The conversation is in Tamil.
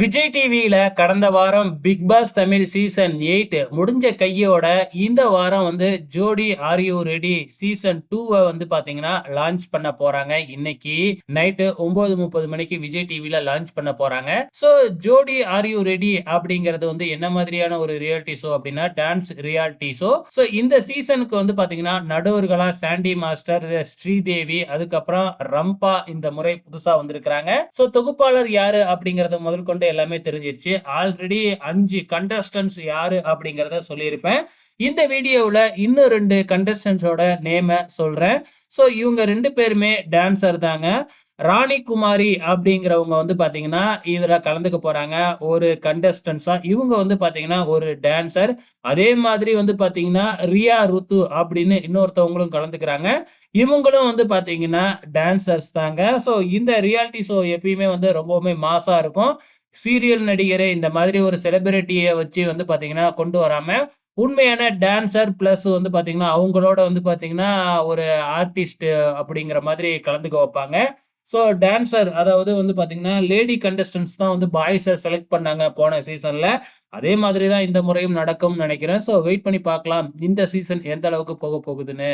விஜய் டிவியில கடந்த வாரம் பிக் பாஸ் தமிழ் சீசன் 8 முடிஞ்ச கையோட இந்த வாரம் வந்து ஜோடி ஆர் யூ ரெடி சீசன் 2 வந்து பாத்தீங்கன்னா லான்ச் பண்ண போறாங்க. இன்னைக்கு நைட்டு 9:30 மணிக்கு விஜய் டிவில லான்ச் பண்ண போறாங்க. சோ ஜோடி ஆர் யூ ரெடி அப்படிங்கிறது வந்து என்ன மாதிரியான ஒரு ரியாலிட்டி ஷோ அப்படின்னா டான்ஸ் ரியாலிட்டி ஷோ. சோ இந்த சீசனுக்கு வந்து பாத்தீங்கன்னா நடுவர்களா சாண்டி மாஸ்டர், ஸ்ரீதேவி, அதுக்கப்புறம் ரம்பா இந்த முறை புதுசா வந்திருக்கிறாங்க. சோ தொகுப்பாளர் யாரு அப்படிங்கறத முதல் கொண்டு எல்லாமே தெரிஞ்சிருச்சு. ஆல்ரெடி 5 கண்டஸ்டன்ட்ஸ் யாரு அப்படிங்கிறத சொல்லியிருப்பேன். இந்த வீடியோவுல இன்னும் 2 கண்டஸ்டன்ட்ஸோட நேம சொல்றேன். சோ இவங்க 2 பேருமே டான்சர் தாங்க. ராணி குமாரி அப்படிங்கிறவங்க வந்து பாத்தீங்கன்னா, இதுல கலந்துக்க போறாங்க. ஒரு கண்டஸ்டன்ட்ஸா. இவங்க வந்து பாத்தீங்கன்னா ஒரு டான்சர். அதே மாதிரி வந்து பாத்தீங்கன்னா, ரியா ருத்து அப்படின்னு இன்னொருத்தவங்களும் கலந்துக்கிறாங்க. இவங்களும் வந்து பாத்தீங்கன்னா டான்சர்ஸ் தாங்க. சோ இந்த ரியாலிட்டி ஷோ எப்பயுமே வந்து ரொம்பவுமே மாஸா இருக்கும். சீரியல் நடிகரு இந்த மாதிரி ஒரு செலிபிரிட்டிய வச்சு வந்து பாத்தீங்கன்னா கொண்டு வராம, உண்மையான டான்சர் பிளஸ் வந்து பாத்தீங்கன்னா, அவங்களோட வந்து பாத்தீங்கன்னா ஒரு ஆர்டிஸ்ட் அப்படிங்கிற மாதிரி கலந்துக்க வைப்பாங்க. ஸோ டான்சர் அதாவது வந்து பாத்தீங்கன்னா, லேடி கண்டஸ்டன்ட்ஸ் தான் வந்து பாய்ஸ செலக்ட் பண்ணாங்க போன சீசன்ல. அதே மாதிரி தான் இந்த முறையும் நடக்கும்னு நெனைக்கிறேன். ஸோ வெயிட் பண்ணி பார்க்கலாம். இந்த சீசன் எந்த அளவுக்கு போக போகுதுன்னு.